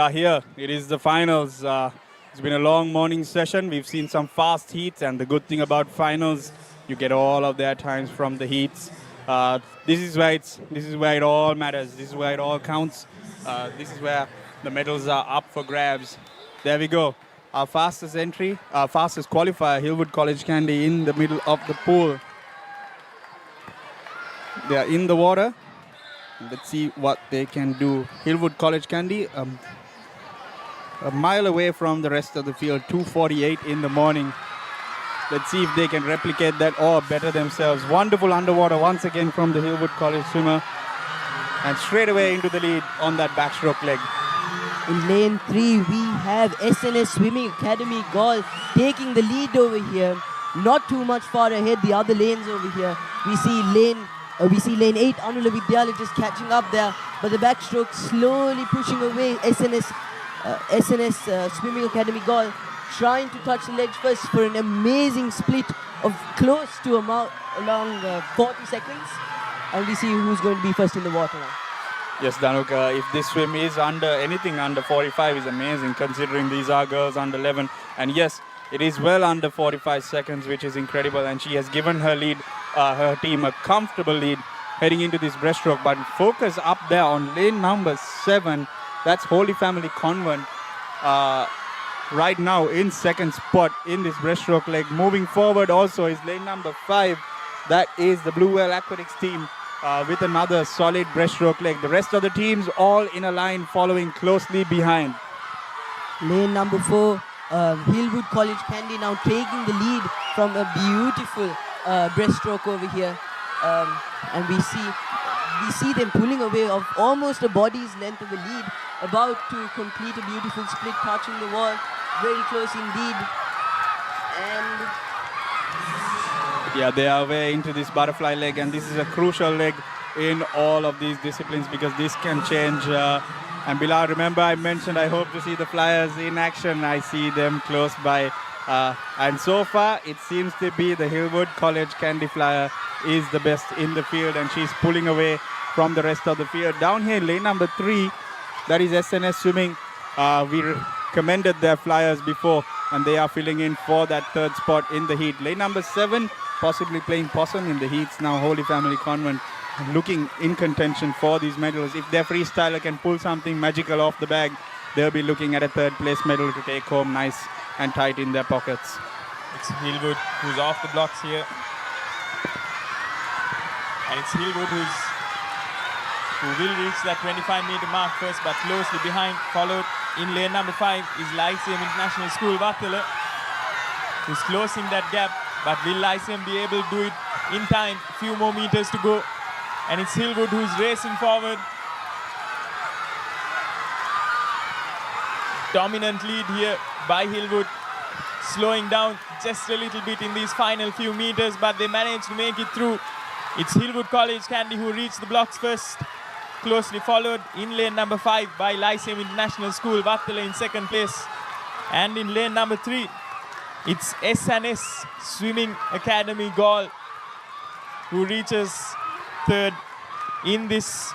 are here. It is the finals. It's been a long morning session. We've seen some fast heats, and the good thing about finals, you get all of their times from the heats. This is where it all matters. This is where it all counts. This is where the medals are up for grabs. There we go. Our fastest entry, our fastest qualifier, Hillwood College Candy, in the middle of the pool. They are in the water. Let's see what they can do. Hillwood College Candy, a mile away from the rest of the field, 2:48 in the morning. Let's see if they can replicate that or better themselves. Wonderful underwater once again from the Hillwood College swimmer. And straight away into the lead on that backstroke leg. In lane 3, we have SNS Swimming Academy Golf taking the lead over here. Not too much far ahead, the other lanes over here. We see lane 8, Anula Vidyalaya just catching up there. But the backstroke slowly pushing away SNS Swimming Academy Golf, trying to touch the ledge first for an amazing split of close to along 40 seconds. And we see who's going to be first in the water now. Yes, Dhanuka, if this swim is anything under 45 is amazing, considering these are girls under 11. And yes, it is well under 45 seconds, which is incredible. And she has given her team a comfortable lead heading into this breaststroke. But focus up there on lane number 7. That's Holy Family Convent. Right now in second spot in this breaststroke leg. Moving forward also is lane number 5. That is the Blue Whale Aquatics team. With another solid breaststroke leg. The rest of the teams all in a line following closely behind. Lane number 4, Hillwood College Candy now taking the lead from a beautiful breaststroke over here. And we see them pulling away of almost a body's length of a lead, about to complete a beautiful split, touching the wall, very close indeed. And yeah, they are way into this butterfly leg, and this is a crucial leg in all of these disciplines because this can change. And Bilal, remember I mentioned I hope to see the flyers in action. I see them close by. And so far, it seems to be the Hillwood College Candy Flyer is the best in the field, and she's pulling away from the rest of the field. Down here, lane number 3, that is SNS Swimming. We commended their flyers before, and they are filling in for that third spot in the heat. Lane number 7, possibly playing possum in the heats now. Holy Family Convent looking in contention for these medals. If their freestyler can pull something magical off the bag, they'll be looking at a third place medal to take home nice and tight in their pockets. It's Hillwood who's off the blocks here. And it's Hillwood who will reach that 25-meter mark first, but closely behind. Followed in lane number 5 is Lyceum International School, Vattala, who's closing that gap. But will Lyceum be able to do it in time? Few more meters to go. And it's Hillwood who's racing forward. Dominant lead here by Hillwood. Slowing down just a little bit in these final few meters, but they managed to make it through. It's Hillwood College Candy who reached the blocks first. Closely followed in lane number 5 by Lyceum International School, Vattala in second place. And in lane number 3, it's SNS Swimming Academy Gaul who reaches third in this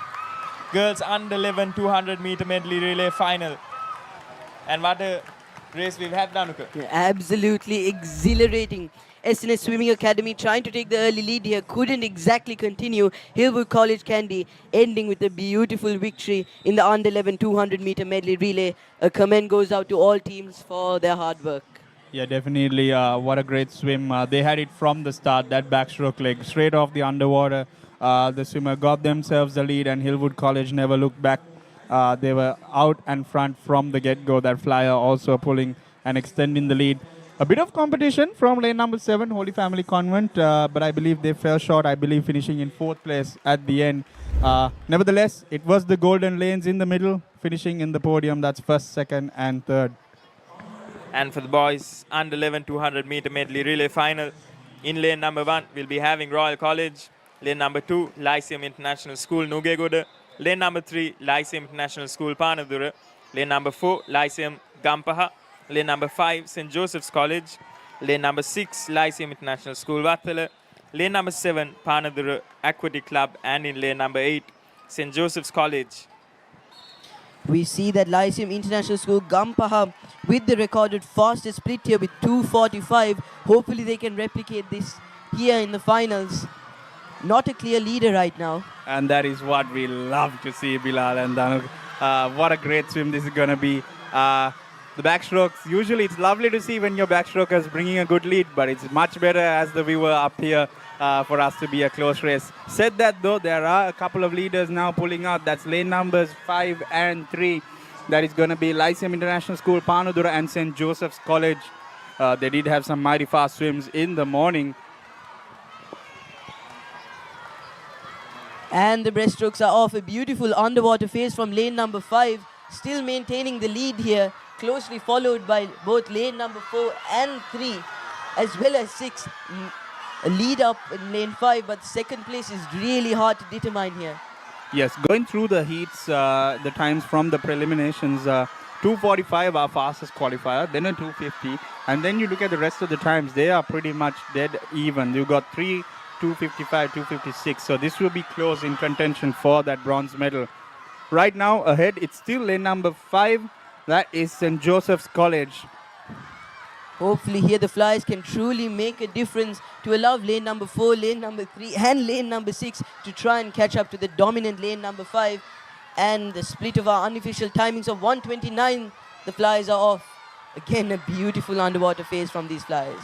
girls under 11 200-meter medley relay final. And what a race we've had, Dhanuka. Yeah, absolutely exhilarating. SNS Swimming Academy trying to take the early lead here, couldn't exactly continue. Hillwood College Candy ending with a beautiful victory in the under 11 200-meter medley relay. A comment goes out to all teams for their hard work. Yeah, definitely. What a great swim. They had it from the start, that backstroke leg, straight off the underwater. The swimmer got themselves the lead, and Hillwood College never looked back. They were out and front from the get-go. That flyer also pulling and extending the lead. A bit of competition from lane number 7, Holy Family Convent, but I believe they fell short, I believe finishing in 4th place at the end. Nevertheless, it was the golden lanes in the middle, finishing in the podium. That's 1st, 2nd, and 3rd. And for the boys, under 11 200-meter medley relay final, in lane number 1, we'll be having Royal College. Lane number 2, Lyceum International School, Nugegoda. Lane number 3, Lyceum International School, Panadura. Lane number 4, Lyceum, Gampaha. Lane number 5, St. Joseph's College. Lane number 6, Lyceum International School, Vattala. Lane number 7, Panadura Aquatic Club. And in lane number 8, St. Joseph's College. We see that Lyceum International School Gampaha with the recorded fastest split here with 2:45. Hopefully they can replicate this here in the finals. Not a clear leader right now. And that is what we love to see, Bilal and Danuk. What a great swim this is going to be. The backstrokes, usually it's lovely to see when your backstroker is bringing a good lead, but it's much better as the viewer up here for us to be a close race. Said that though, there are a couple of leaders now pulling out. That's lane numbers 5 and 3. That is going to be Lyceum International School, Panudura and St. Joseph's College. They did have some mighty fast swims in the morning. And the breaststrokes are off. A beautiful underwater phase from lane number 5. Still maintaining the lead here. Closely followed by both lane number 4 and 3. As well as 6. A lead up in lane 5. But second place is really hard to determine here. Yes, going through the heats, the times from the preliminations, 2:45 our fastest qualifier, then a 2:50. And then you look at the rest of the times, they are pretty much dead even. You got 3 2:55, 2:56. So this will be close in contention for that bronze medal. Right now ahead, it's still lane number 5. That is St. Joseph's College. Hopefully here the flyers can truly make a difference to allow lane number 4, lane number 3 and lane number 6 to try and catch up to the dominant lane number 5. And the split of our unofficial timings of 1:29, the flyers are off. Again, a beautiful underwater phase from these flyers.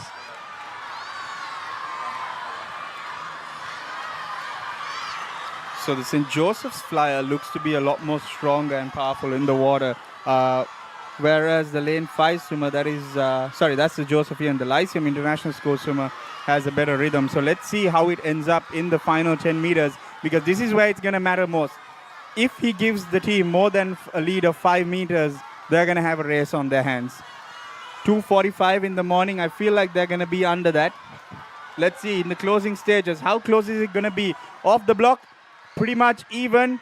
So the St. Joseph's flyer looks to be a lot more stronger and powerful in the water. Whereas the lane 5 swimmer, that's the Josephian, the Lyceum International School swimmer, has a better rhythm. So let's see how it ends up in the final 10 meters, because this is where it's going to matter most. If he gives the team more than a lead of 5 meters, they're going to have a race on their hands. 2:45 in the morning, I feel like they're going to be under that. Let's see in the closing stages, how close is it going to be? Off the block, pretty much even.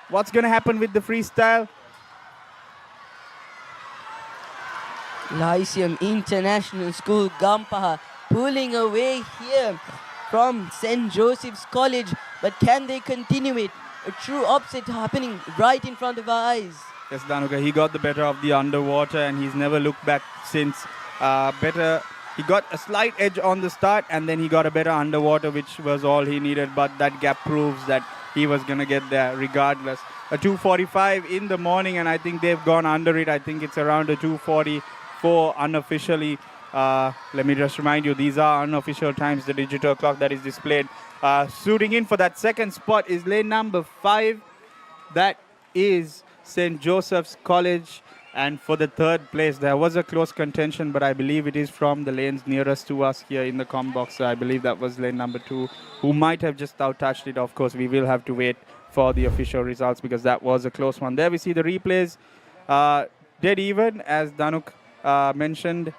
What's going to happen with the freestyle? Lyceum International School Gampaha pulling away here from St. Joseph's College. But can they continue it? A true upset happening right in front of our eyes. Yes, Danuka, he got the better of the underwater and he's never looked back since. He got a slight edge on the start and then he got a better underwater, which was all he needed. But that gap proves that he was going to get there regardless. A 2:45 in the morning, and I think they've gone under it. I think it's around a 2:44 unofficially. Let me just remind you, these are unofficial times, the digital clock that is displayed. Shooting in for that second spot is lane number 5. That is St. Joseph's College. And for the third place, there was a close contention, but I believe it is from the lanes nearest to us here in the comm box. So I believe that was lane number 2, who might have just out-touched it. Of course, we will have to wait for the official results because that was a close one. There we see the replays. Dead even, as Danuk mentioned.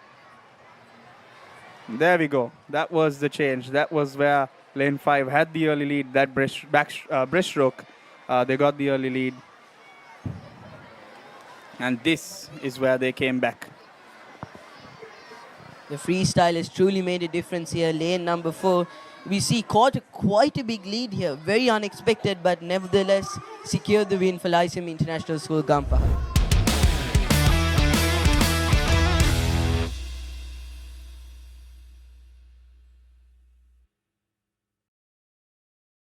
There we go. That was the change. That was where lane 5 had the early lead. That breaststroke, they got the early lead. And this is where they came back. The freestyle has truly made a difference here. Lane number 4. We see quite a big lead here. Very unexpected, but nevertheless secured the win for Lyceum International School Gampaha.